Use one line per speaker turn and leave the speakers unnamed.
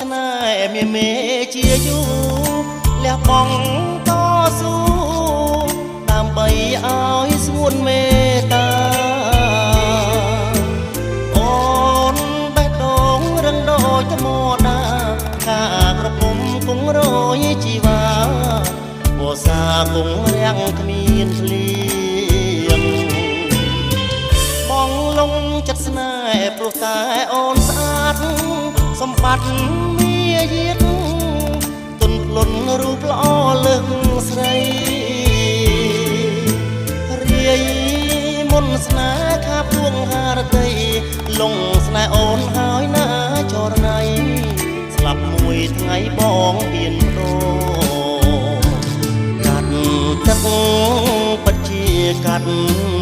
ស្នេហ៍មេជាយូលះបង់តស៊ូដើម្បីឲ្យស្ងួនមេត្តាអូនបេះដូងរឹងដូចថ្មដាខាក្រពុំគង់រយជីវ៉ាវស្សាគង់រាំងគ្មានភ្លៀងបងលងចិត្តស្នេហ៍ព្រោះតែអូនស្អាតសម្បត្តិមាយាទទុនភ្លុនរូបល្អលើកស្រីរាយមុនស្នេហ៍ខាពួងហារតីលងស្នេហ៍អូនហើយណាចរណៃស្លាប់មួយថ្ងៃបងហ៊ានបដូរកាត់ទឹកពិតជាកាត់